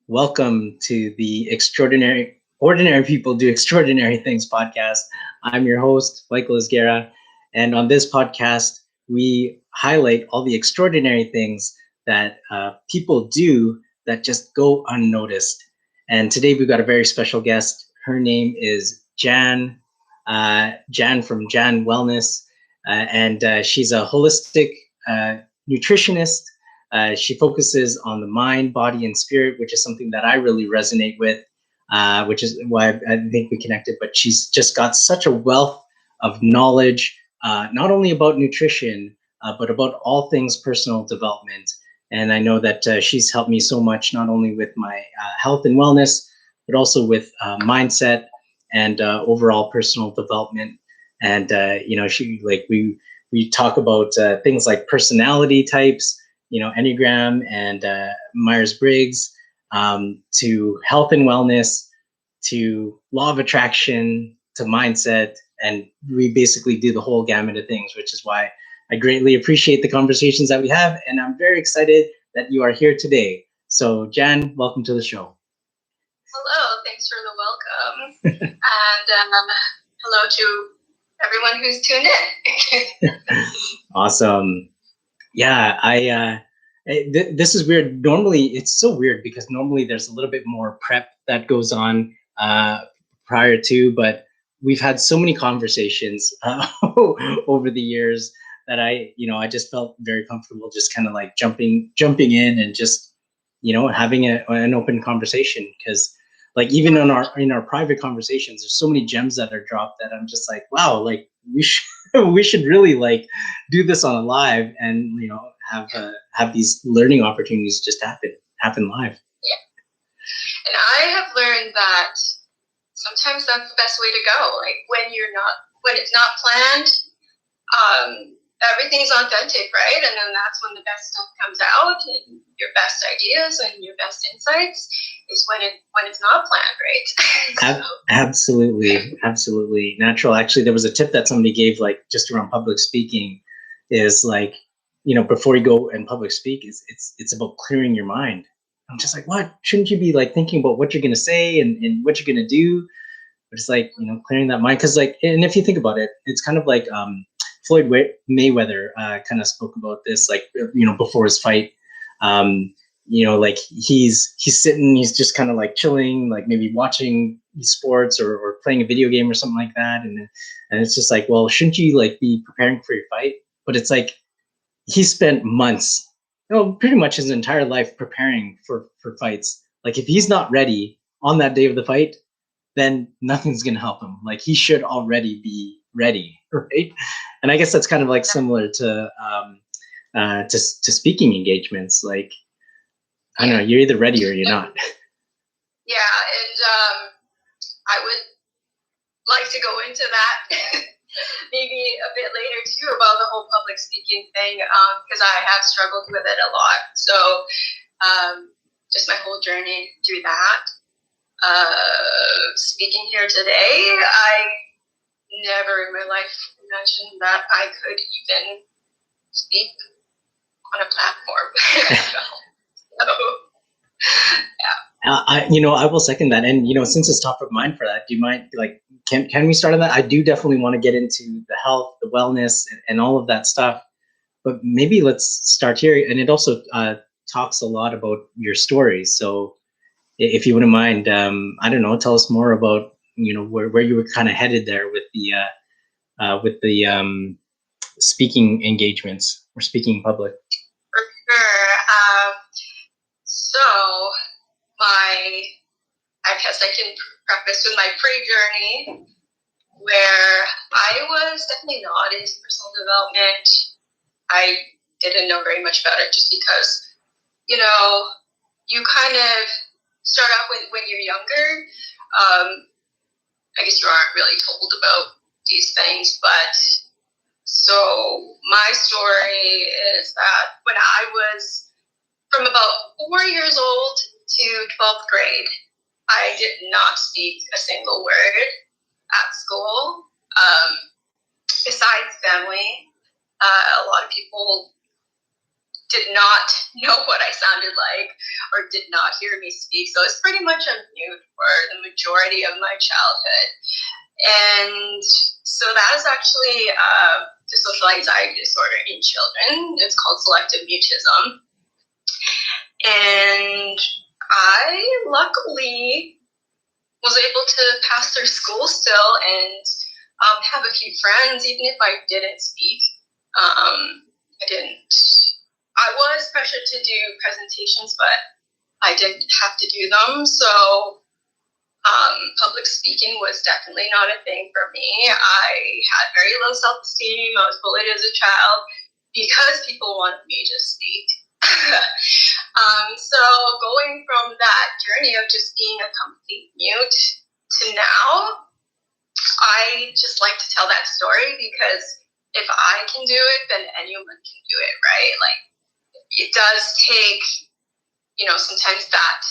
Welcome to the Ordinary People Do Extraordinary Things podcast. I'm your host, Michael Isguera, and on this podcast, we highlight all the extraordinary things that people do that just go unnoticed. And today we've got a very special guest. Her name is Jan, Jan from Jan Wellness, and she's a holistic nutritionist. She focuses on the mind, body, and spirit, which is something that I really resonate with, which is why I think we connected. But she's just got such a wealth of knowledge, not only about nutrition, but about all things personal development. And I know that she's helped me so much, not only with my health and wellness, but also with mindset and overall personal development. And we talk about things like personality types, Enneagram and Myers-Briggs, to health and wellness, to law of attraction, to mindset. And we basically do the whole gamut of things, which is why I greatly appreciate the conversations that we have. And I'm very excited that you are here today. So, Jan, welcome to the show. Hello, thanks for the welcome. And hello to everyone who's tuned in. Awesome. Yeah, this is weird. Normally, it's so weird because normally there's a little bit more prep that goes on prior to, but we've had so many conversations over the years that I just felt very comfortable just kind of like jumping in and just, having an open conversation, because like even in our private conversations, there's so many gems that are dropped that I'm just like, wow, like we should we should really like do this on a live and have these learning opportunities just happen live. Yeah, and I have learned that sometimes that's the best way to go. Like when it's not planned, everything's authentic, right? And then that's when the best stuff comes out, and your best ideas and your best insights is when it's not planned, right? Absolutely natural. Actually, there was a tip that somebody gave, like just around public speaking, is like, before you go and public speak, it's about clearing your mind. I'm just like, what? Shouldn't you be like thinking about what you're gonna say and what you're gonna do? But it's like, clearing that mind, because like, and if you think about it, it's kind of like Floyd Mayweather kind of spoke about this, like, before his fight. Like he's sitting, he's just kind of like chilling, like maybe watching sports or playing a video game or something like that, and it's just like, well, shouldn't you like be preparing for your fight? But it's like he spent months, pretty much his entire life preparing for fights. Like if he's not ready on that day of the fight, then nothing's gonna help him. Like he should already be ready, right? And I guess that's kind of like similar to speaking engagements. Like, I don't know, you're either ready or you're not. Yeah, and I would like to go into that maybe a bit later too about the whole public speaking thing, because I have struggled with it a lot. So just my whole journey through that. Speaking here today, I never in my life imagined that I could even speak on a platform. So, yeah. I will second that. And, since it's top of mind for that, do you mind, like, can we start on that? I do definitely want to get into the health, the wellness, and all of that stuff. But maybe let's start here. And it also talks a lot about your story. So if you wouldn't mind, I don't know, tell us more about, where you were kind of headed there with the speaking engagements or speaking public. For sure. So I guess I can preface with my pre-journey, where I was definitely not into personal development. I didn't know very much about it just because, you kind of start off when you're younger. I guess you aren't really told about these things, but so my story is that when I was from about 4 years old to 12th grade, I did not speak a single word at school. Besides family, a lot of people did not know what I sounded like or did not hear me speak. So I was pretty much on mute for the majority of my childhood. And so that is actually the social anxiety disorder in children. It's called selective mutism. And I luckily was able to pass through school still and have a few friends, even if I didn't speak. I was pressured to do presentations, but I didn't have to do them. So public speaking was definitely not a thing for me. I had very low self-esteem. I was bullied as a child because people wanted me to speak. So going from that journey of just being a complete mute to now, I just like to tell that story because if I can do it, then anyone can do it, right? Like, it does take, sometimes that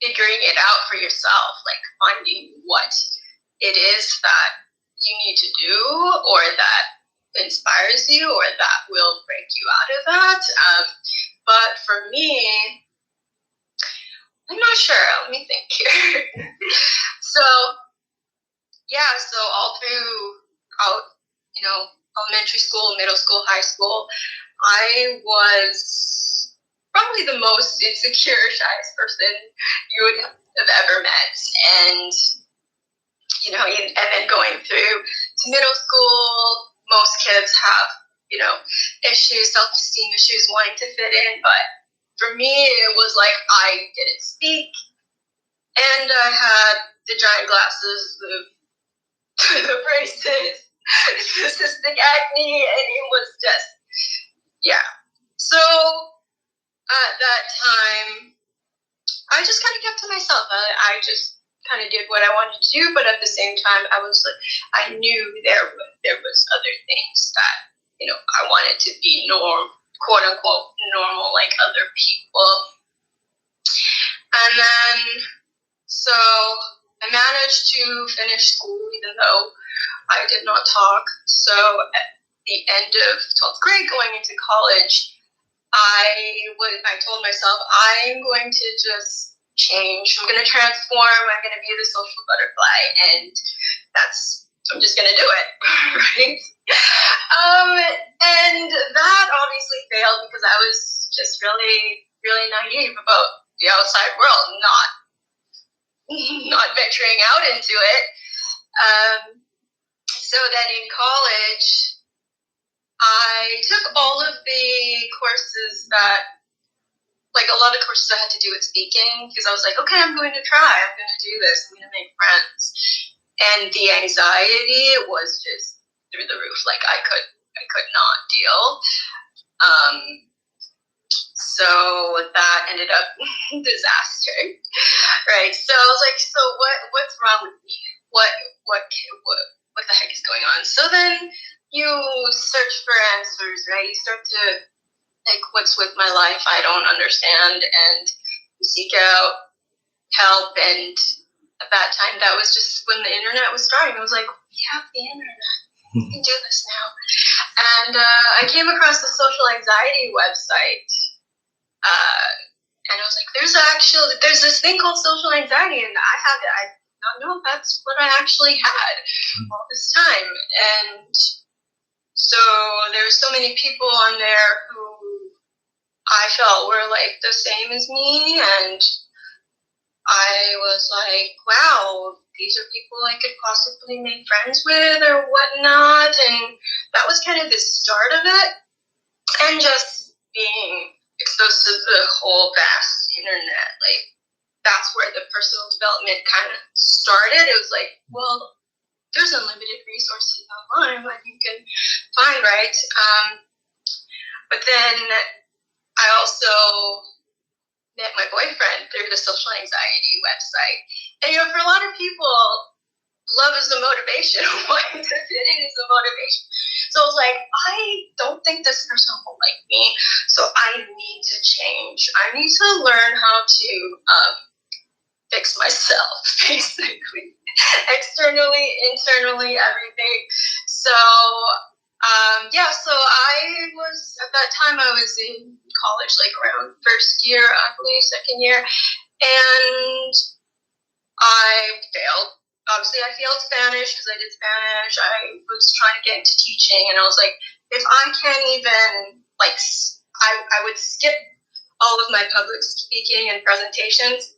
figuring it out for yourself, like finding what it is that you need to do or that inspires you or that will break you out of that. But for me, I'm not sure. Let me think here. So all throughout, elementary school, middle school, high school, I was probably the most insecure, shyest person you would have ever met. And, and then going through to middle school, most kids have, issues, self-esteem issues, wanting to fit in. But for me, it was like I didn't speak. And I had the giant glasses, the braces, the cystic acne, and it was just, yeah. So at that time, I just kind of kept to myself. I just kind of did what I wanted to do, but at the same time, I knew there was other things that, I wanted to be quote unquote normal like other people. And then, so I managed to finish school even though I did not talk. So at the end of 12th grade, going into college, I told myself, I'm going to just change. I'm going to transform. I'm going to be the social butterfly. And I'm just going to do it, right? And that obviously failed because I was just really, really naive about the outside world, not venturing out into it. So then in college, I took all of the courses like a lot of courses I had to do with speaking because I was like, okay, I'm going to try. I'm going to do this. I'm going to make friends. And the anxiety was just through the roof. Like I could not deal. So that ended up disaster, right? So I was like, so what's wrong with me? What the heck is going on? So then you search for answers, right? You start to like, what's with my life? I don't understand, and you seek out help. And at that time, that was just when the internet was starting. I was like, we have the internet. We can do this now. And I came across the social anxiety website. And I was like, there's this thing called social anxiety, and I don't know if that's what I actually had all this time. And so there's so many people on there who I felt were like the same as me, and I was like, wow, these are people I could possibly make friends with or whatnot. And that was kind of the start of it. And just being exposed to the whole vast internet, like that's where the personal development kind of started. It was like, well, there's unlimited resources online that you can find, right? But then I also met my boyfriend through the social anxiety website. And, for a lot of people, love is the motivation. Wanting to fit in is the motivation. So I was like, I don't think this person will like me, so I need to change. I need to learn how to fix myself, basically. Externally, internally, everything. So Yeah, so I was, at that time, I was in college, like around first year, I believe, second year, and I failed. Obviously, I failed Spanish because I did Spanish. I was trying to get into teaching, and I was like, if I can't even, like, I would skip all of my public speaking and presentations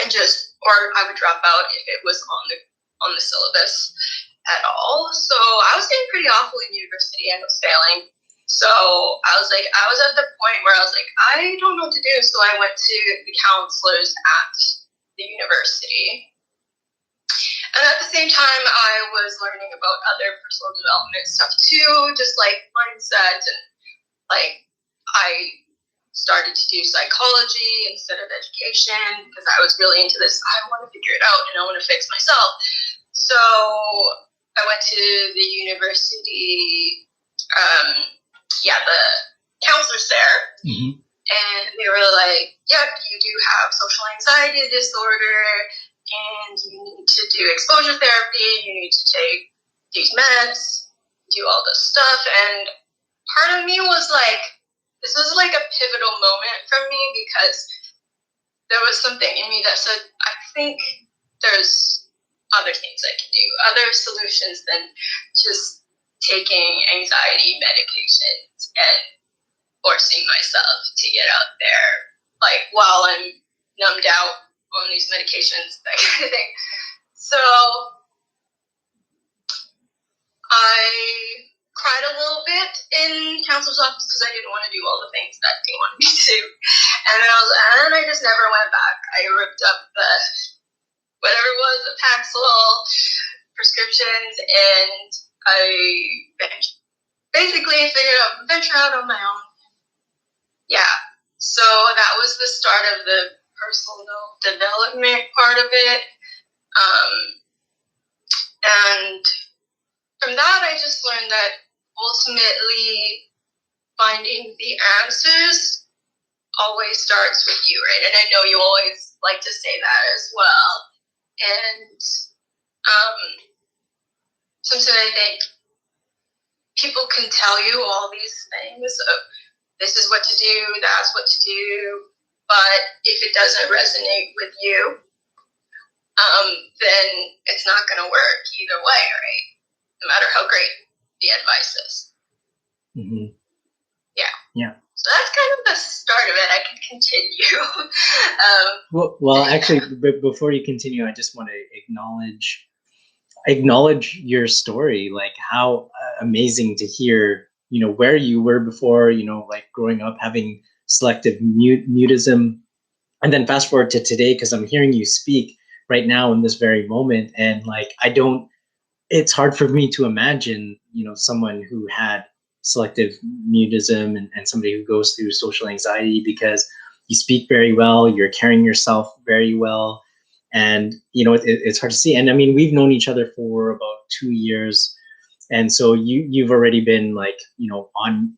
and just, or I would drop out if it was on the syllabus at all. So I was getting pretty awful in university and was failing. So I was at the point where I was like, I don't know what to do. So I went to the counselors at the university. And at the same time, I was learning about other personal development stuff too, just like mindset, and like I started to do psychology instead of education because I was really into this. I want to figure it out and I want to fix myself. So I went to the university, the counselors there, and they were like, yep, you do have social anxiety disorder, and you need to do exposure therapy, you need to take these meds, do all this stuff. And part of me was like, this was like a pivotal moment for me because there was something in me that said, I think there's other things I can do, other solutions than just taking anxiety medications and forcing myself to get out there, like while I'm numbed out on these medications, that kind of thing. So I cried a little bit in counselor's office because I didn't want to do all the things that they wanted me to do. And I just never went back. I ripped up the, whatever it was, the Paxil prescriptions, and I basically figured out, venture out on my own. Yeah. So that was the start of the personal development part of it. And from that, I just learned that ultimately finding the answers always starts with you, right? And I know you always like to say that as well. And sometimes I think people can tell you all these things of this is what to do, that's what to do, but if it doesn't resonate with you, then it's not going to work either way, right? No matter how great the advice is. Mm-hmm. Yeah. So that's kind of the start of it. I can continue. Well, actually, before you continue, I just want to acknowledge your story. Like how amazing to hear, where you were before, like growing up having selective mutism, and then fast forward to today, because I'm hearing you speak right now in this very moment, and like it's hard for me to imagine, someone who had selective mutism and somebody who goes through social anxiety, because you speak very well, you're carrying yourself very well, and it's hard to see. And I mean, we've known each other for about 2 years, and so you've already been like,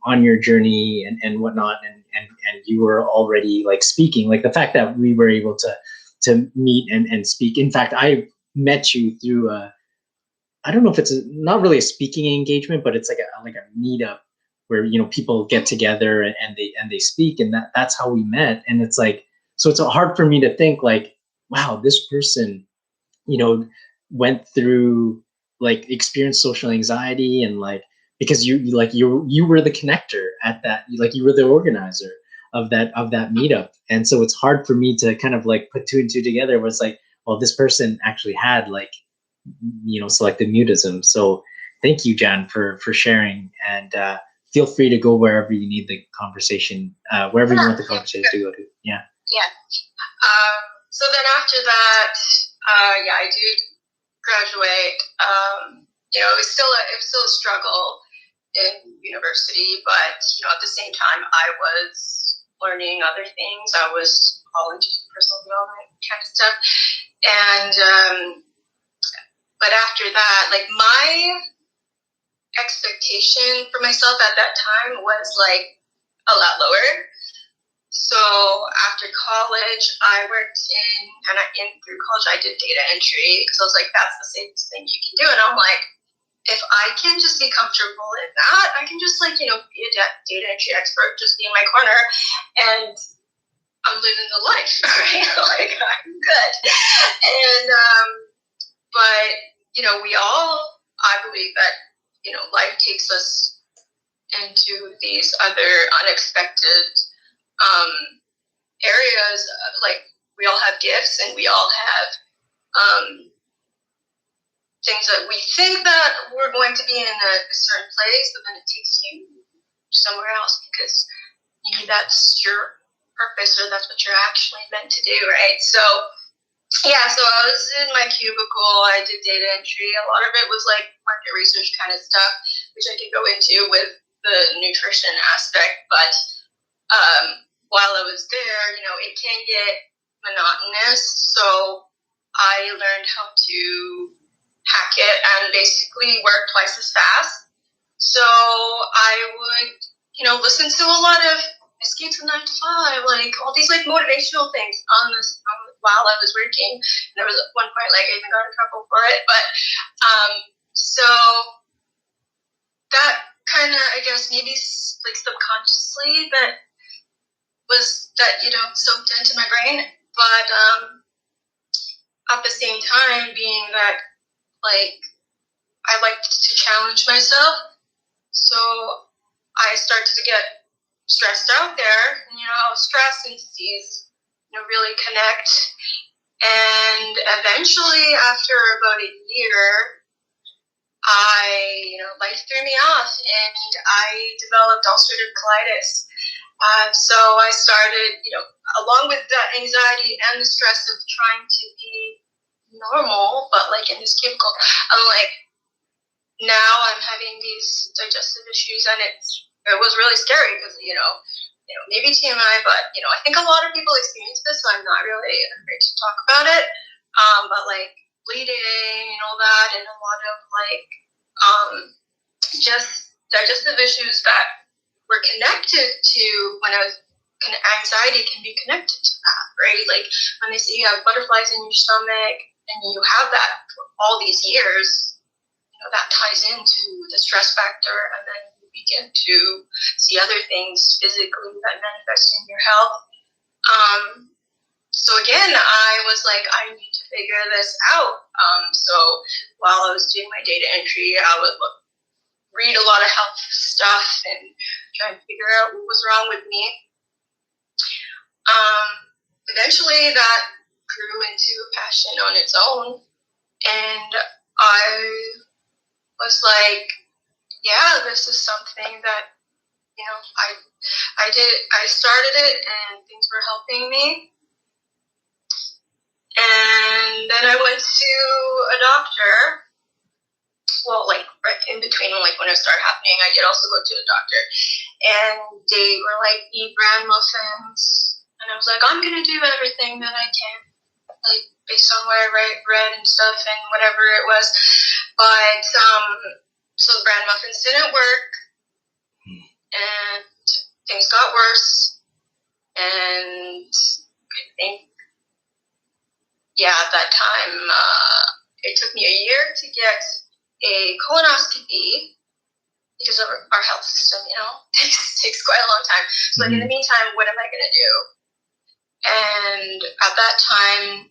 on your journey and whatnot, and you were already like speaking. Like the fact that we were able to meet and speak. In fact, I met you through I don't know if it's not really a speaking engagement, but it's like a meetup where people get together and they speak, and that's how we met. And it's like, so it's hard for me to think like, wow, this person went through, like, experienced social anxiety, and like, because you were the connector at that, like you were the organizer of that meetup. And so it's hard for me to kind of like put two and two together, where it's like, well, this person actually had like selective mutism. So thank you, Jan, for sharing, and feel free to go wherever you need the conversation, wherever you want the conversation to go to. Yeah. So then after that, I did graduate. It was still a struggle in university, but at the same time, I was learning other things. I was all into personal development kind of stuff, and but after that, like my expectation for myself at that time was like a lot lower. So after college, I worked through college, I did data entry because I was like, that's the safest thing you can do. And I'm like, if I can just be comfortable in that, I can just like, be a data entry expert, just be in my corner, and I'm living the life, right? Like, I'm good. And, but, I believe that, life takes us into these other unexpected areas. Like, we all have gifts, and we all have things that we think that we're going to be in a certain place, but then it takes you somewhere else because maybe that's your purpose or that's what you're actually meant to do, right? So, yeah, so I was in my cubicle, I did data entry. A lot of it was like market research kind of stuff, which I could go into with the nutrition aspect, but while I was there, it can get monotonous, so I learned how to hack it and basically work twice as fast. So I would, listen to a lot of Escape from 9 to 5, like all these like motivational things while I was working. And there was one point like I even got in trouble for it, but so that kind of, I guess, maybe like subconsciously that soaked into my brain. But at the same time, being that like I liked to challenge myself, so I started to get stressed out there. Stress and disease, really connect. And eventually, after about a year, life threw me off, and I developed ulcerative colitis. So I started, along with the anxiety and the stress of trying to be normal, but like in this cubicle, I'm like, now I'm having these digestive issues, and it was really scary because, maybe TMI, but, I think a lot of people experience this, so I'm not really afraid to talk about it. But like bleeding and all that, and a lot of like, just digestive issues that were connected to when I was anxiety can be connected to that, right? Like when they say you have butterflies in your stomach and you have that for all these years, that ties into the stress factor, and then you begin to see other things physically that manifest in your health. So again, I was like, I need to figure this out. So while I was doing my data entry, I would read a lot of health stuff and try and figure out what was wrong with me. Eventually, that grew into a passion on its own, and I was like, yeah, this is something that, I started it and things were helping me. And then I went to a doctor. Well, like right in between, like when it started happening, I did also go to a doctor, and they were like, eat bran muffins. And I was like, I'm going to do everything that I can, like based on what I read and stuff and whatever it was. But so the bran muffins didn't work, and things got worse. And I think, at that time, it took me a year to get a colonoscopy because of our health system, takes quite a long time. So like in the meantime, what am I going to do? And at that time,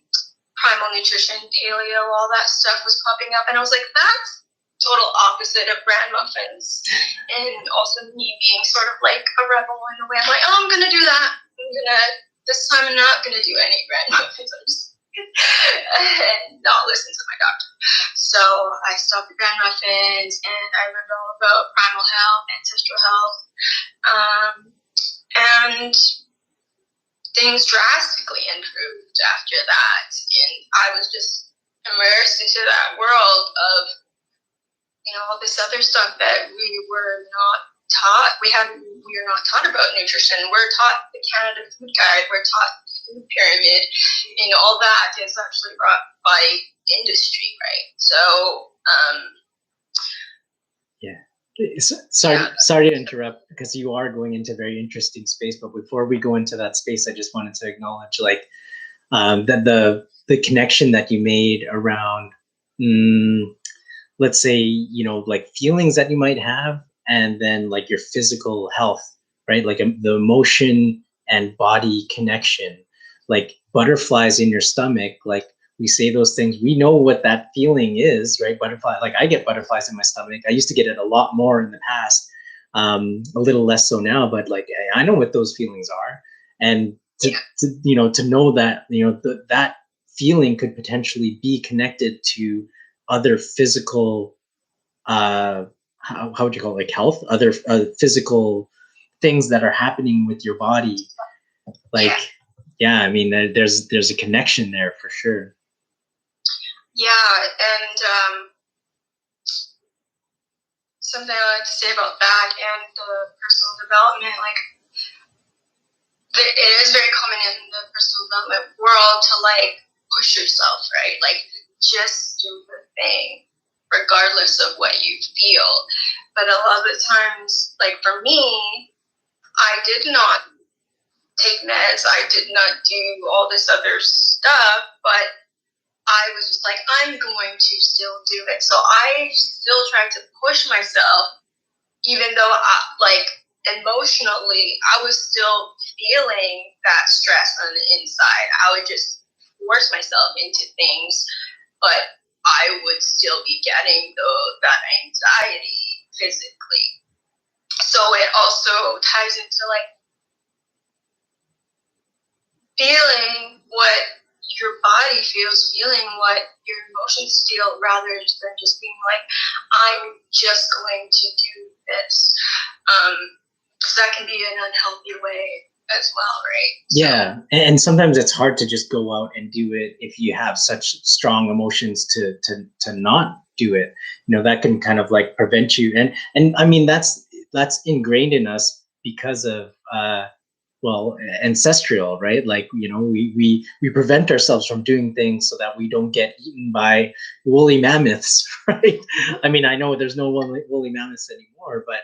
primal nutrition, paleo, all that stuff was popping up, and I was like, that's total opposite of bran muffins. And also me being sort of like a rebel in a way. I'm like, I'm gonna do that. This time I'm not gonna do any bran muffins. I'm just and not listen to my doctor. So I stopped the bran muffins, and I learned all about primal health, ancestral health, and things drastically improved after that. And I was just immersed into that world of, all this other stuff that we were not taught. We are not taught about nutrition. We're taught the Canada Food Guide. We're taught the food pyramid, and all that is actually brought by industry, right? So, Sorry to interrupt, because you are going into a very interesting space. But before we go into that space, I just wanted to acknowledge that the connection that you made around let's say, like feelings that you might have, and then like your physical health, right? Like the emotion and body connection, like butterflies in your stomach, like we say those things, we know what that feeling is, right? Butterfly, like I get butterflies in my stomach. I used to get it a lot more in the past, a little less so now, but like I know what those feelings are. And to know that, that feeling could potentially be connected to other physical, how would you call it, like health, other physical things that are happening with your body, like, yeah, I mean, there's a connection there for sure. Yeah, and something I like to say about that and personal development, like it is very common in the personal development world to like push yourself, right? Like just do the thing, regardless of what you feel. But a lot of the times, like for me, I did not take meds. I did not do all this other stuff, but I was just like, I'm going to still do it. So I still tried to push myself, even though like emotionally, I was still feeling that stress on the inside. I would just force myself into things, but I would still be getting that anxiety physically. So it also ties into like feeling what your body feels, feeling what your emotions feel, rather than just being like, I'm just going to do this. So that can be an unhealthy way as well, right? Yeah, and sometimes it's hard to just go out and do it if you have such strong emotions to not do it. That can kind of like prevent you, and I mean that's ingrained in us because of well, ancestral, right? Like, we prevent ourselves from doing things so that we don't get eaten by woolly mammoths, right? I mean, I know there's no woolly mammoths anymore, but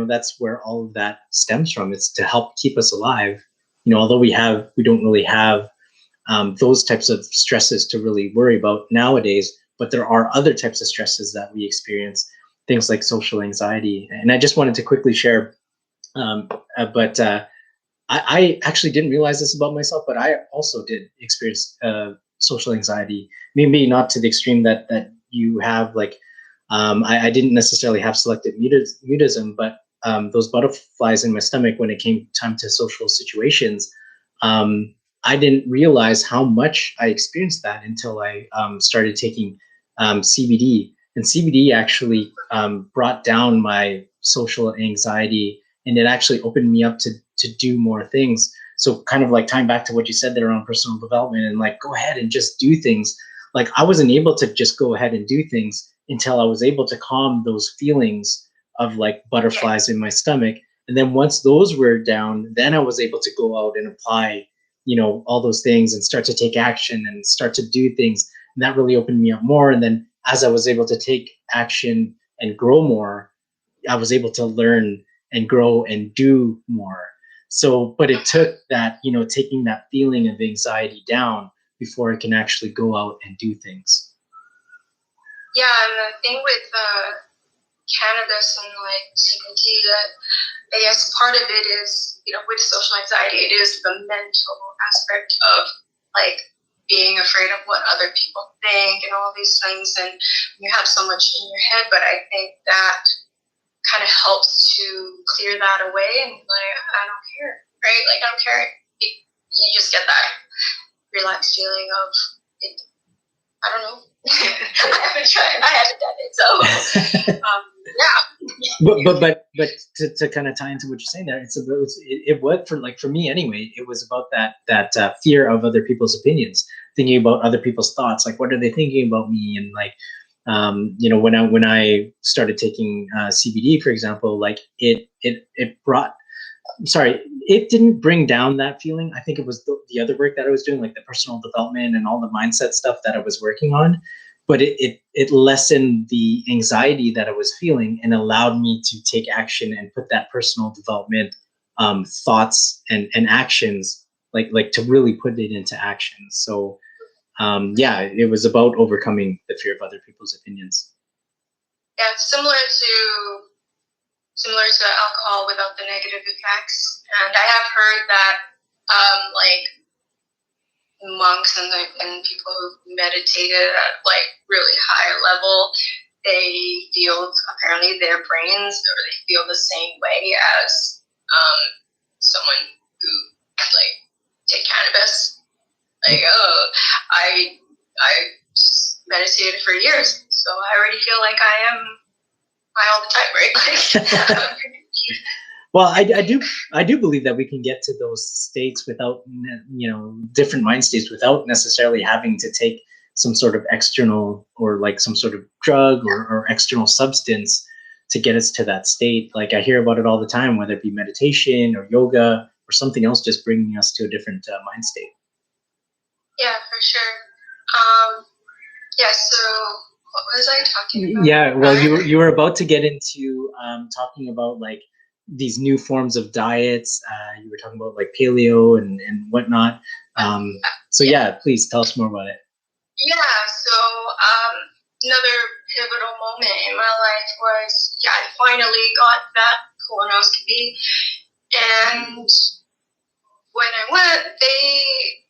that's where all of that stems from. It's to help keep us alive. Although we don't really have those types of stresses to really worry about nowadays, but there are other types of stresses that we experience, things like social anxiety. And I just wanted to quickly share, but I actually didn't realize this about myself, but I also did experience social anxiety. Maybe not to the extreme that you have. Like, I didn't necessarily have selective mutism, but those butterflies in my stomach when it came time to social situations, I didn't realize how much I experienced that until I started taking CBD. And CBD actually brought down my social anxiety, and it actually opened me up to do more things. So kind of like tying back to what you said there on personal development and like, go ahead and just do things. Like I wasn't able to just go ahead and do things until I was able to calm those feelings of like butterflies in my stomach. And then once those were down, then I was able to go out and apply, all those things and start to take action and start to do things. And that really opened me up more. And then as I was able to take action and grow more, I was able to learn and grow and do more. So, but it took that, taking that feeling of anxiety down before I can actually go out and do things. Yeah, and the thing with cannabis and like CBD, that I guess part of it is, with social anxiety, it is the mental aspect of like being afraid of what other people think and all these things, and you have so much in your head. But I think that kind of helps to clear that away and like, I don't care, right? Like I don't care. You just get that relaxed feeling of it. I don't know. I haven't tried. I haven't done it. So yeah. But to kind of tie into what you're saying there, it's about it worked for me anyway. It was about that fear of other people's opinions, thinking about other people's thoughts, like what are they thinking about me, and like when I started taking CBD, for example, like it brought, sorry, it didn't bring down that feeling. I think it was the other work that I was doing, like the personal development and all the mindset stuff that I was working on. But it lessened the anxiety that I was feeling and allowed me to take action and put that personal development thoughts and actions, like to really put it into action. So yeah, it was about overcoming the fear of other people's opinions. Yeah, it's similar to alcohol without the negative effects. And I have heard that like monks and people who meditated at like really high level, they feel, apparently their brains, or they feel the same way as someone who like take cannabis. Like, oh, I just meditated for years, so I already feel like I am high all the time, right? Like, well, I do believe that we can get to those states without, different mind states without necessarily having to take some sort of external or like some sort of drug or external substance to get us to that state. Like I hear about it all the time, whether it be meditation or yoga or something else, just bringing us to a different mind state. Yeah, for sure. Yeah, so what was I talking about? Yeah, well, you were about to get into talking about like these new forms of diets. You were talking about like paleo and whatnot. So yeah, please tell us more about it. Yeah, so another pivotal moment in my life was, I finally got that colonoscopy, and when I went, they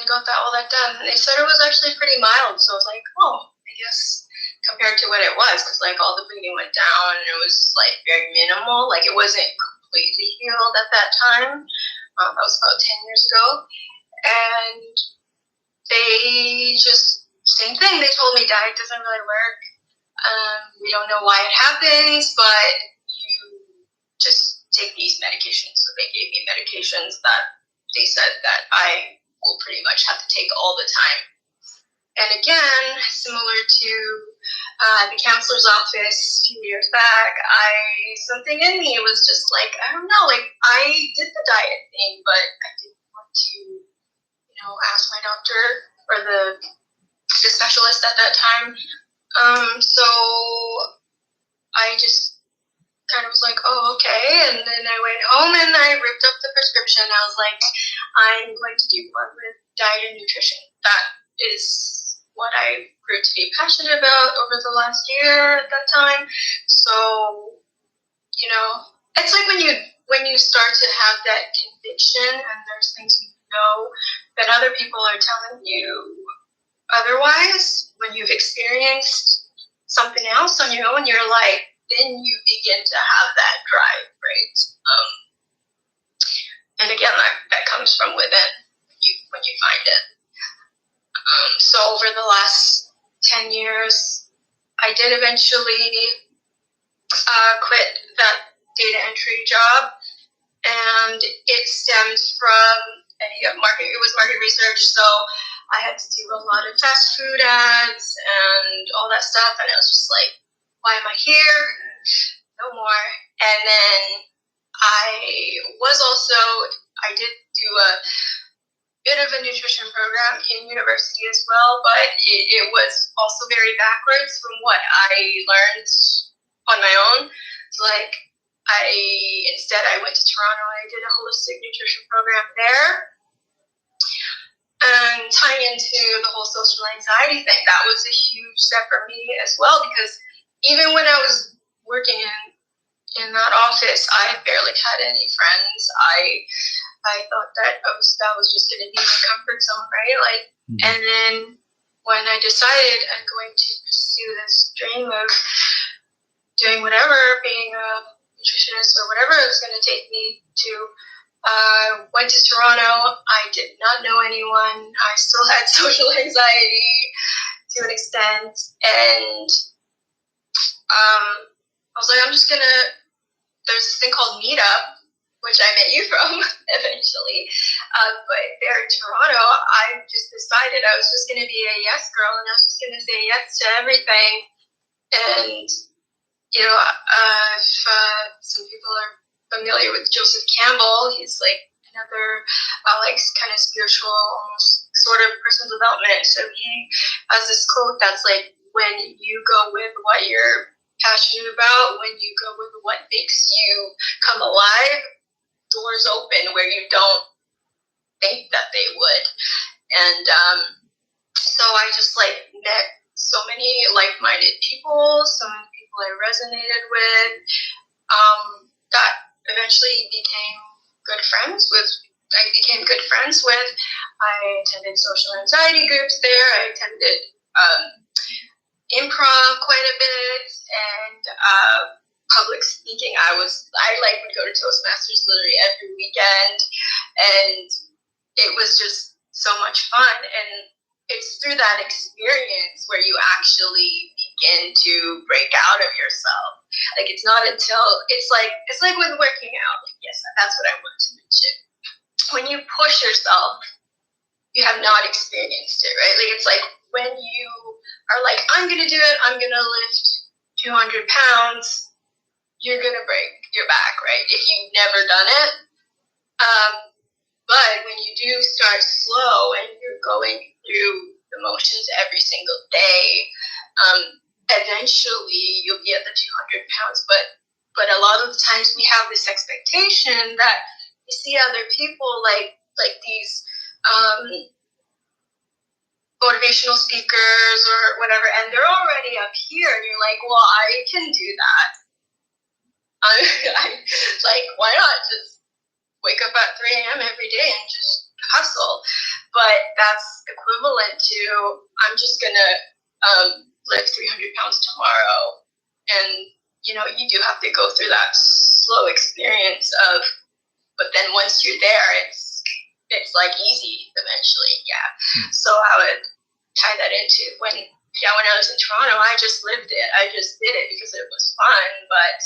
got all that done. They said it was actually pretty mild, so I was like, oh, I guess compared to what it was, because like all the bleeding went down and it was like very minimal. Like it wasn't completely healed at that time. That was about 10 years ago, and they just same thing. They told me diet doesn't really work. We don't know why it happens, but you just take these medications. So they gave me medications that they said that I will pretty much have to take all the time. And again, similar to the counselor's office a few years back, something in me was just like, I don't know, like I did the diet thing, but I didn't want to, ask my doctor or the specialist at that time. So I just kind of was like, oh, okay. And then I went home and I ripped up the prescription. I was like, I'm going to do one with diet and nutrition. That is what I grew to be passionate about over the last year at that time. So, it's like when you start to have that conviction and there's things that other people are telling you otherwise, when you've experienced something else on your own, you're like, then you begin to have that drive, right? And again, that comes from within when you find it. So over the last 10 years, I did eventually quit that data entry job, and it stemmed from it was market research, so I had to do a lot of fast food ads and all that stuff, and I was just like, why am I here? No more. And then I did do a bit of a nutrition program in university as well, but it was also very backwards from what I learned on my own. So like instead I went to Toronto. I did a holistic nutrition program there, and tying into the whole social anxiety thing, that was a huge step for me as well, because even when I was working in that office, I barely had any friends. I thought that was just going to be my comfort zone, right? Like, and then when I decided I'm going to pursue this dream of doing whatever, being a nutritionist or whatever it's going to take me to, went to Toronto. I did not know anyone. I still had social anxiety to an extent, and I was like, there's this thing called Meetup, which I met you from eventually. But there in Toronto, I just decided I was just going to be a yes girl, and I was just going to say yes to everything. And, if some people are familiar with Joseph Campbell, he's like another kind of spiritual, almost sort of personal development. So he has this quote that's like, when you go with what you're passionate about, when you go with what makes you come alive, doors open where you don't think that they would. And so I just met so many like-minded people, so many people people I resonated with, that eventually became good friends with. I became good friends with. I attended social anxiety groups there. I attended improv quite a bit, and public speaking. I would go to Toastmasters literally every weekend, and it was just so much fun. And it's through that experience where you actually begin to break out of yourself. Like, it's not until it's like with working out. Yes, that's what I want to mention. When you push yourself, you have not experienced it, right? Like, it's like when you are like, I'm gonna do it, I'm gonna lift 200 pounds, you're gonna break your back, right? If you've never done it. But when you do start slow and you're going through the motions every single day, eventually you'll be at the 200 pounds. But a lot of the times we have this expectation that we see other people like these motivational speakers or whatever, and they're already up here, and you're like, well, I can do that. I like, why not just wake up at 3 a.m. every day and just hustle? But that's equivalent to, I'm just gonna lift 300 pounds tomorrow. And you do have to go through that slow experience of, but then once you're there, it's like easy eventually. Yeah. So I would tie that into when I was in Toronto, I just lived it. I just did it because it was fun, but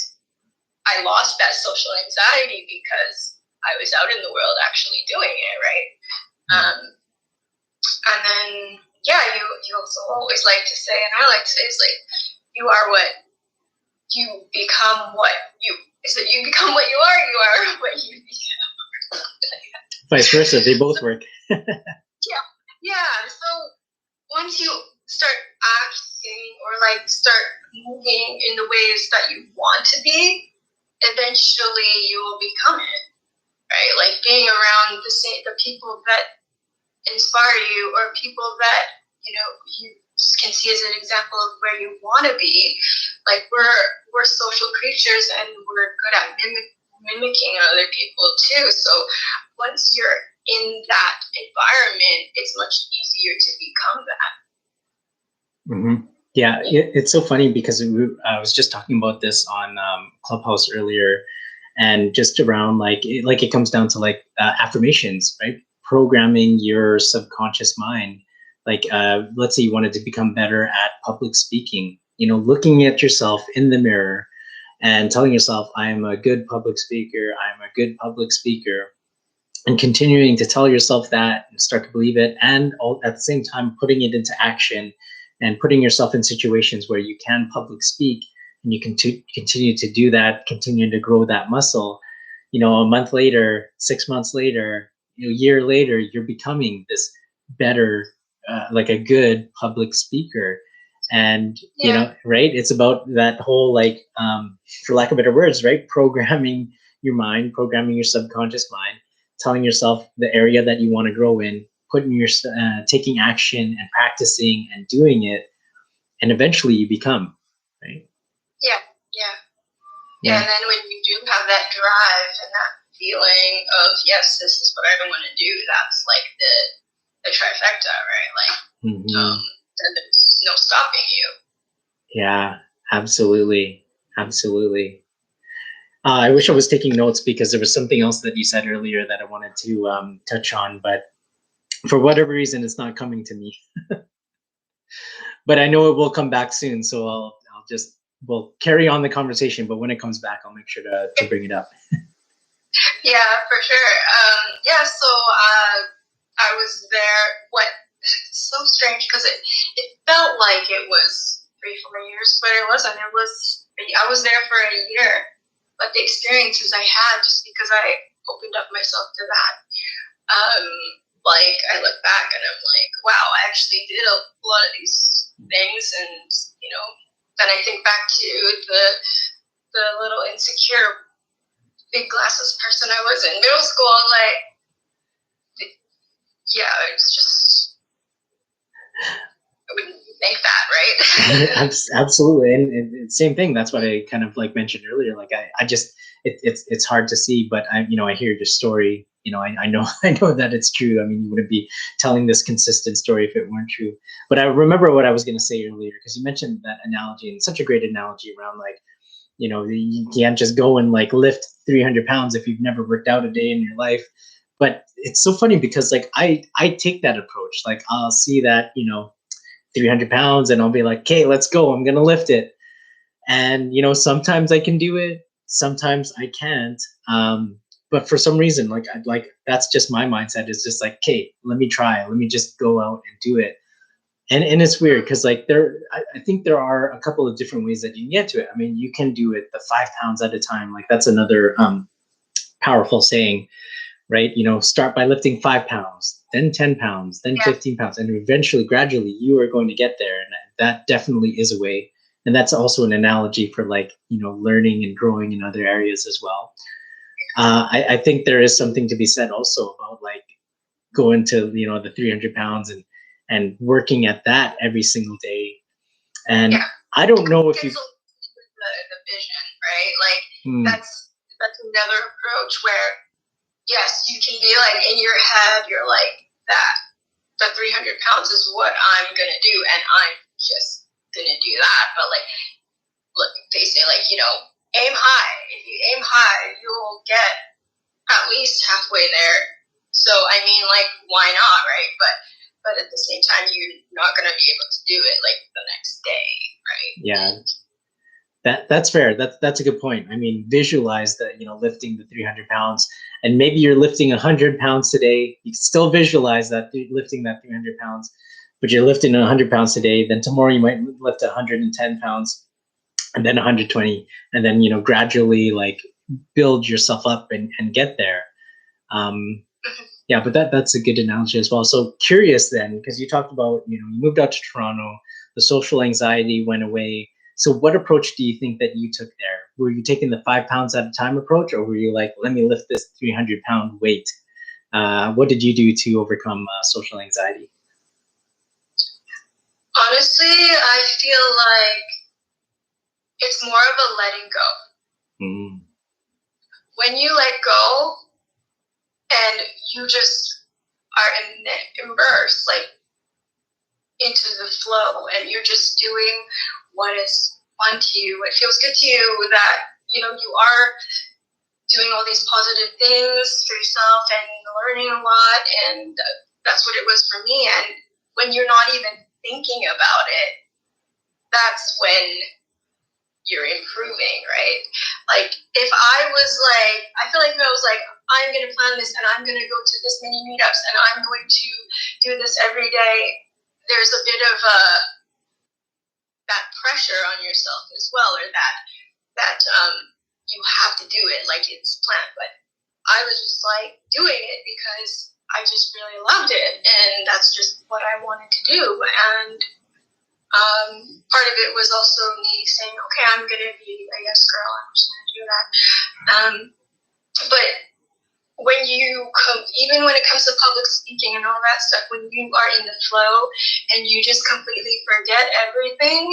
I lost that social anxiety because I was out in the world actually doing it, right? And then, you also always like to say, and I like to say, it's like, you are what you become. You become what you are what you become. Vice versa, they both work. Yeah. So once you start acting or start moving in the ways that you want to be, eventually you will become it, right? Like being around the people that inspire you, or people that you can see as an example of where you want to be. Like, we're social creatures, and we're good at mimicking other people too. So once you're in that environment, it's much easier to become that. Mm-hmm. Yeah, it's so funny because I was just talking about this on Clubhouse earlier, and just around it comes down to affirmations, right? Programming your subconscious mind. Let's say you wanted to become better at public speaking. Looking at yourself in the mirror and telling yourself, "I am a good public speaker. I'm a good public speaker," and continuing to tell yourself that and start to believe it, and at the same time putting it into action and putting yourself in situations where you can public speak, and you can continue to do that, continue to grow that muscle. A month later, 6 months later, a year later, you're becoming this better, like a good public speaker. And right, it's about that whole for lack of better words, right, programming your mind, programming your subconscious mind, telling yourself the area that you want to grow in, taking action and practicing and doing it, and eventually you become, right? Yeah. And then when you do have that drive and that feeling of, yes, this is what I want to do, that's like the trifecta, right? Then there's no stopping you. Yeah, absolutely. I wish I was taking notes because there was something else that you said earlier that I wanted to touch on, but for whatever reason, it's not coming to me. But I know it will come back soon, so we'll carry on the conversation. But when it comes back, I'll make sure to bring it up. Yeah, for sure. So I was there. It's so strange because it felt like it was 3-4 years, but it wasn't. I was there for a year, but the experiences I had, just because I opened up myself to that, I look back and I'm like, wow, I actually did a lot of these things, and then I think back to the little insecure big glasses person I was in middle school. It's just, I wouldn't think that, right? Absolutely, and same thing. That's what I kind of like mentioned earlier. Like I just it's hard to see, but I hear your story. I know I know that it's true. I mean, you wouldn't be telling this consistent story if it weren't true. But I remember what I was going to say earlier because you mentioned that analogy, and such a great analogy around like you can't just go and like lift 300 pounds if you've never worked out a day in your life. But it's so funny because like I take that approach. Like I'll see that 300 pounds and I'll be like, okay, let's go, I'm gonna lift it. And sometimes I can do it, sometimes I can't. But for some reason, like I'd like that's just my mindset, is just like, okay, let me try, let me just go out and do it. And it's weird because like I think there are a couple of different ways that you can get to it. I mean, you can do it the 5 pounds at a time. Like that's another powerful saying, right? Start by lifting 5 pounds, then 10 pounds, then 15 pounds, and eventually, gradually, you are going to get there. And that definitely is a way. And that's also an analogy for like, learning and growing in other areas as well. I think there is something to be said also about like going to, the 300 pounds and working at that every single day. And I don't know if you the vision, right? Like that's another approach where yes, you can be like in your head, you're like that. The 300 pounds is what I'm gonna do, and I'm just gonna do that. But like, look, they say like aim high. If you aim high, you'll get at least halfway there. So I mean, like, why not, right? But at the same time, you're not gonna be able to do it like the next day, right? Yeah. That's fair. That's a good point. I mean, visualize that, lifting the 300 pounds, and maybe you're lifting 100 pounds today. You can still visualize that lifting that 300 pounds, but you're lifting 100 pounds today. Then tomorrow you might lift 110 pounds, and then 120, and then, gradually like build yourself up and get there. Yeah, but that's a good analogy as well. So curious then, because you talked about, you moved out to Toronto, the social anxiety went away. So what approach do you think that you took there? Were you taking the 5 pounds at a time approach, or were you like, let me lift this 300-pound weight? What did you do to overcome social anxiety? Honestly, I feel like it's more of a letting go. Mm. When you let go and you just are immersed, like, into the flow, and you're just doing what is fun to you, what feels good to you, that you are doing all these positive things for yourself and learning a lot, and that's what it was for me. And when you're not even thinking about it, that's when you're improving, right? Like, if I was like, I feel like if I was like, I'm going to plan this and I'm going to go to this many meetups and I'm going to do this every day, there's a bit of that pressure on yourself as well, or that you have to do it like it's planned. But I was just like doing it because I just really loved it, and that's just what I wanted to do. And part of it was also me saying, okay, I'm going to be a yes girl, I'm just going to do that. But when even when it comes to public speaking and all that stuff, when you are in the flow and you just completely forget everything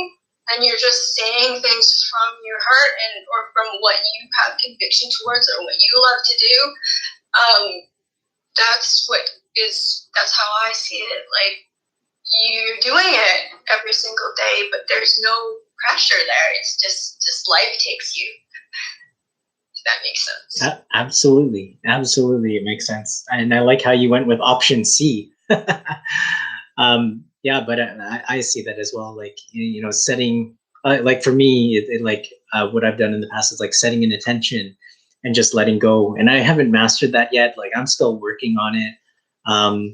and you're just saying things from your heart or from what you have conviction towards or what you love to do, that's how I see it. Like, you're doing it every single day, but there's no pressure there. It's just life takes you. That makes sense. Absolutely. It makes sense. And I like how you went with option C. Yeah, but I see that as well. Like, setting, like for me, what I've done in the past is like setting an intention and just letting go. And I haven't mastered that yet. Like, I'm still working on it.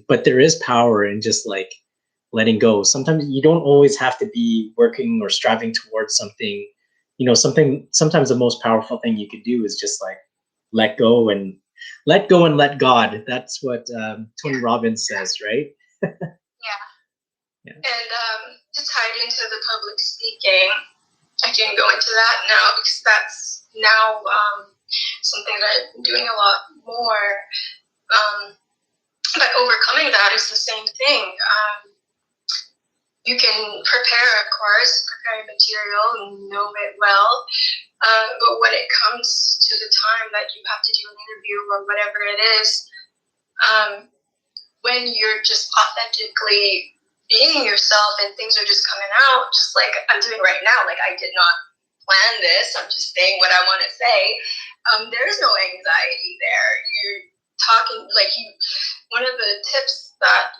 But there is power in just like letting go. Sometimes you don't always have to be working or striving towards something. Sometimes the most powerful thing you could do is just like let go and let God. That's what Tony Robbins says, right? Yeah. And to tie it into the public speaking, I can go into that now because that's now something that I'm doing a lot more. But overcoming that is the same thing. you can prepare a course, prepare material, and know it well. But when it comes to the time that you have to do an interview or whatever it is, when you're just authentically being yourself and things are just coming out, just like I'm doing right now, like I did not plan this, I'm just saying what I want to say. There is no anxiety there. You're talking like you. One of the tips that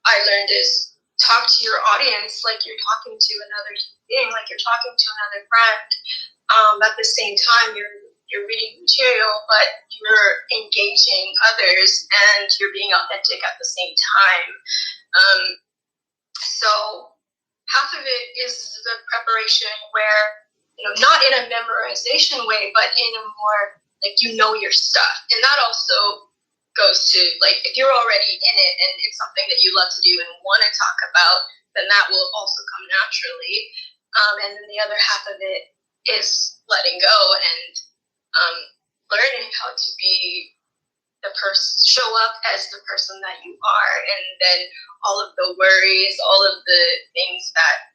I learned is talk to your audience like you're talking to another being, like you're talking to another friend. At the same time, you're reading material, but you're engaging others and you're being authentic at the same time. So half of it is the preparation where, not in a memorization way, but in a more like your stuff. And that also goes to like if you're already in it and it's something that you love to do and want to talk about, then that will also come naturally. And then the other half of it is letting go and learning how to be show up as the person that you are, and then all of the worries, all of the things that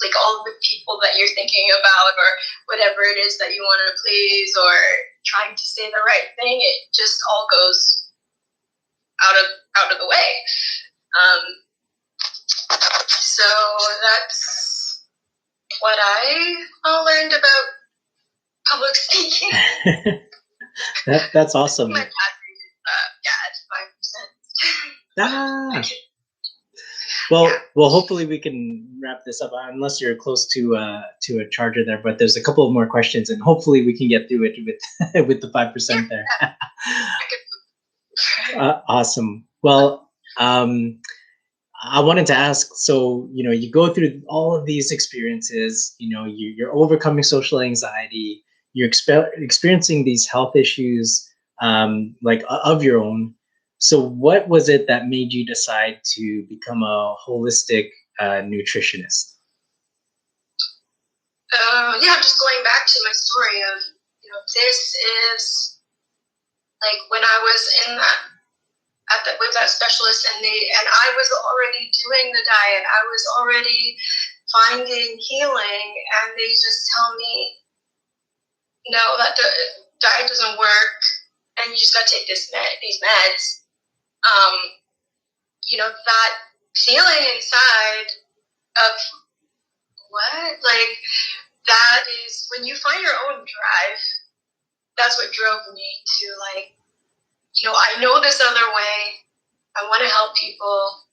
like all of the people that you're thinking about or whatever it is that you want to please or trying to say the right thing, it just all goes out of the way. So that's what I learned about public speaking. That's awesome. My dad rated, it's 5%. Well, hopefully we can wrap this up. Unless you're close to a charger there, but there's a couple of more questions, and hopefully we can get through it with the 5% there. Awesome. Well, I wanted to ask. So you go through all of these experiences. You're overcoming social anxiety. You're experiencing these health issues, like of your own. So what was it that made you decide to become a holistic nutritionist? Just going back to my story of, this is like when I was in that with that specialist and I was already doing the diet. I was already finding healing, and they just tell me, no, that the diet doesn't work, and you just got to take these meds. That feeling inside of what? Like, that is when you find your own drive. That's what drove me to, like, I know this other way. I want to help people.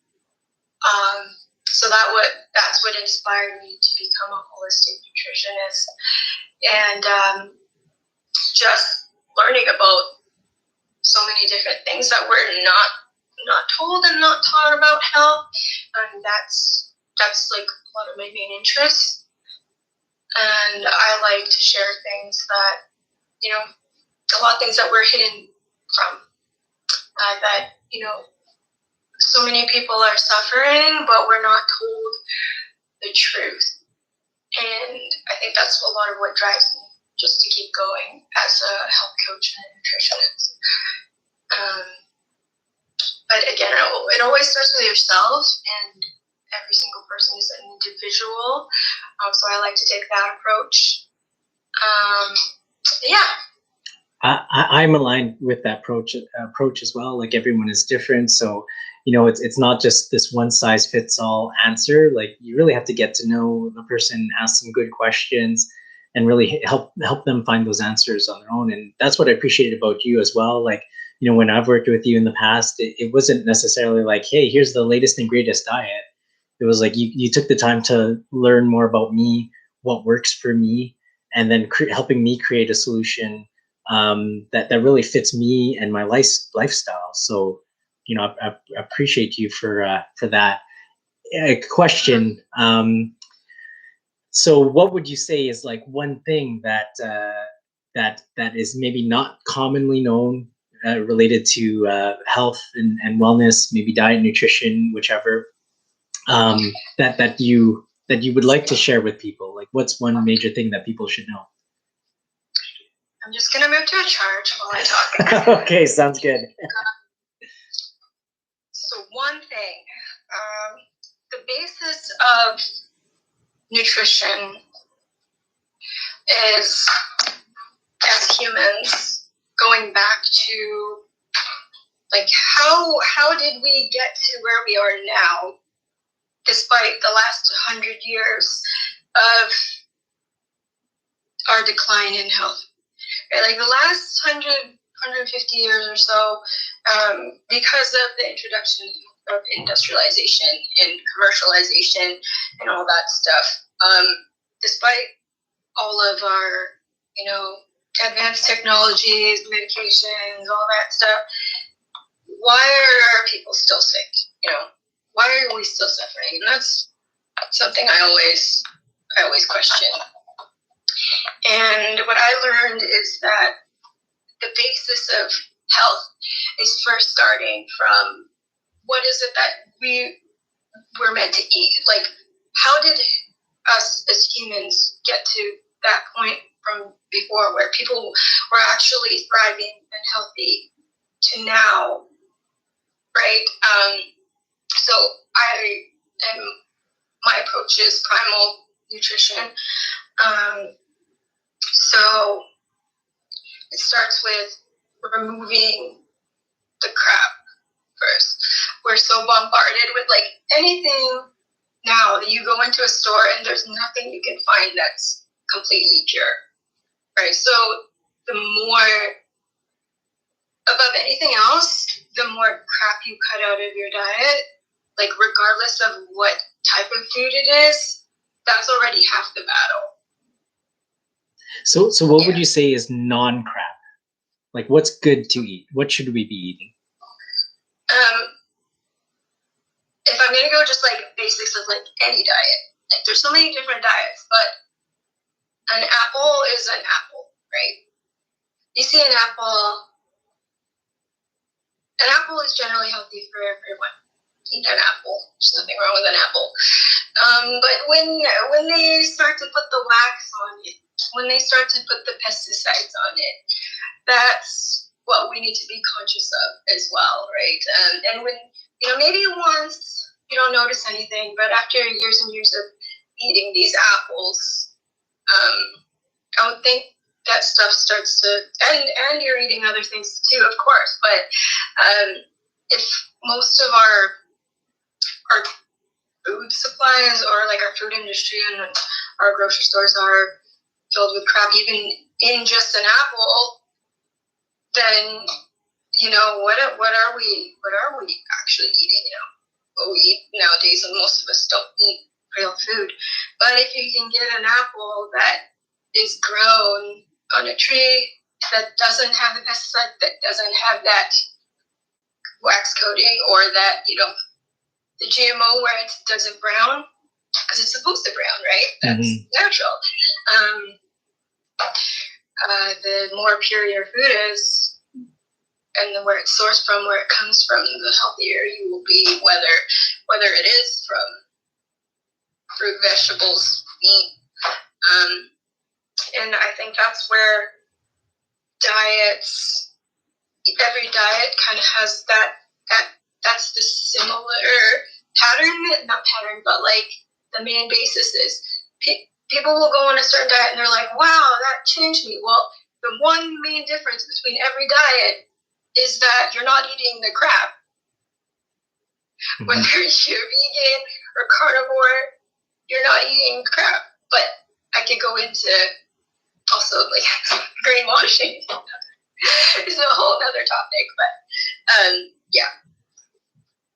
So that's what inspired me to become a holistic nutritionist. And just learning about so many different things that we're not told and not taught about health, and that's like a lot of my main interests. And I like to share things that a lot of things that we're hidden from, that so many people are suffering, but we're not told the truth. And I think that's a lot of what drives me just to keep going as a health coach and a nutritionist. But again, it always starts with yourself, and every single person is an individual. So I like to take that approach. I'm aligned with that approach as well. Like, everyone is different, so it's not just this one size fits all answer. Like, you really have to get to know the person, ask some good questions, and really help them find those answers on their own. And that's what I appreciated about you as well. Like, when I've worked with you in the past, it wasn't necessarily like, hey, here's the latest and greatest diet. It was like you took the time to learn more about me, what works for me, and then helping me create a solution that really fits me and my lifestyle. So, I appreciate you for that. Question. So what would you say is like one thing that is maybe not commonly known related to health and wellness, maybe diet, nutrition, whichever, that you would like to share with people? Like, what's one major thing that people should know? I'm just going to move to a charge while I talk. Okay, sounds good. So one thing, the basis of nutrition is, as humans, going back to like how did we get to where we are now, despite the last 100 years of our decline in health. Right? Like the last 150 years or so, because of the introduction of industrialization and commercialization and all that stuff, despite all of our, advanced technologies, medications, all that stuff, why are people still sick? Why are we still suffering? And that's something I always question. And what I learned is that the basis of health is first starting from what is it that we're meant to eat? Like, how did us as humans get to that point from before where people were actually thriving and healthy to now, right? So my approach is primal nutrition. So it starts with removing the crap first. We're so bombarded with like anything now that you go into a store and there's nothing you can find that's completely pure, right? So the more, above anything else, the more crap you cut out of your diet, like regardless of what type of food it is, that's already half the battle. So what would you say is non-crap? Like, what's good to eat? What should we be eating? If I'm gonna go just like basics of like any diet, like there's so many different diets, but an apple is an apple, right? You see an apple is generally healthy for everyone. Eat an apple. There's nothing wrong with an apple. But when they start to put the wax on it, when they start to put the pesticides on it, that's what we need to be conscious of as well, right? And when, maybe once you don't notice anything, but after years and years of eating these apples, I would think that stuff starts to, and you're eating other things too, of course, but if most of our food supplies or like our food industry and our grocery stores are filled with crap, even in just an apple, then what are we actually eating? What we eat nowadays, and most of us don't eat real food. But if you can get an apple that is grown on a tree that doesn't have the pesticide, that doesn't have that wax coating, or that the GMO where it doesn't brown, because it's supposed to brown, right? That's natural. The more pure your food is, and where it's sourced from, where it comes from, the healthier you will be, whether it is from fruit, vegetables, meat. And I think that's where every diet kind of has that's the similar pattern, not pattern, but like the main basis is people will go on a certain diet and they're like, wow, that changed me. Well, the one main difference between every diet is that you're not eating the crap. Mm-hmm. Whether you're vegan or carnivore, you're not eating crap. But I could go into also like greenwashing. It's a whole other topic, but yeah.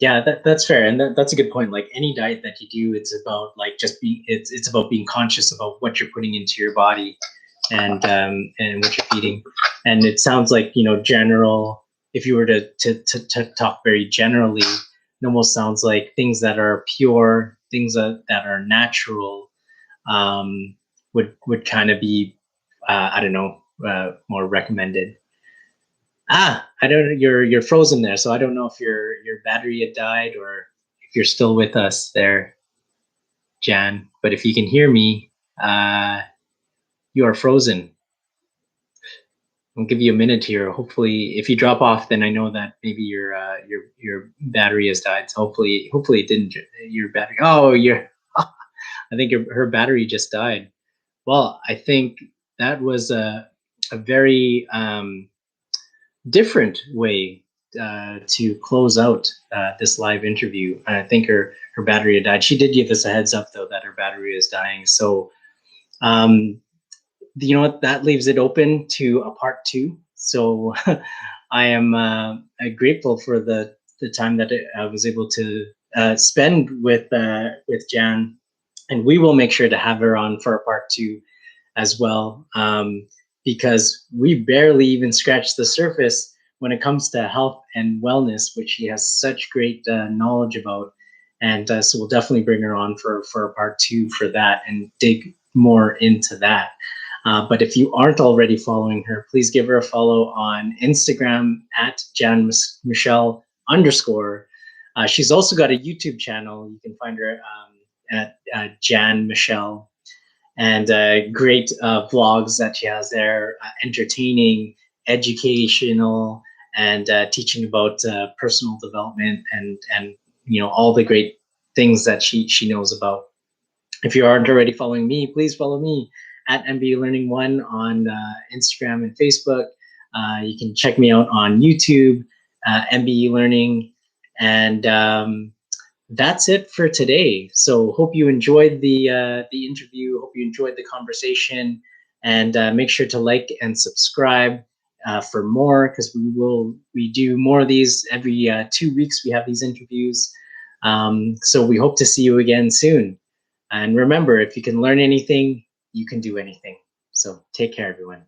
Yeah, that's fair, and that's a good point. Like any diet that you do, it's about like it's about being conscious about what you're putting into your body, and what you're feeding. And it sounds like general. If you were to talk very generally, it almost sounds like things that are pure, things that are natural, would kind of be more recommended. I don't. You're frozen there, so I don't know if your battery had died or if you're still with us there, Jan. But if you can hear me, you are frozen. I'll give you a minute here. Hopefully, if you drop off, then I know that maybe your battery has died. So hopefully it didn't. Your battery. Oh, I think her battery just died. Well, I think that was a very different way to close out this live interview. I think her battery had died. She did give us a heads up though that her battery is dying. So um, you know what? That leaves it open to a part two. So I am grateful for the time that I was able to spend with Jan, and we will make sure to have her on for a part two as well, because we barely even scratched the surface when it comes to health and wellness, which she has such great knowledge about. And so we'll definitely bring her on for a part two for that and dig more into that. But if you aren't already following her, please give her a follow on Instagram at Jan Michelle _. She's also got a YouTube channel. You can find her at Jan Michelle, and great vlogs that she has there, entertaining, educational, and teaching about personal development and all the great things that she knows about. If you aren't already following me, please follow me at MBE Learning One on Instagram and Facebook. You can check me out on YouTube, MBE Learning, and that's it for today. So hope you enjoyed the interview. Hope you enjoyed the conversation, and make sure to like and subscribe for more, because we do more of these every 2 weeks. We have these interviews, so we hope to see you again soon. And remember, if you can learn anything, you can do anything. So take care, everyone.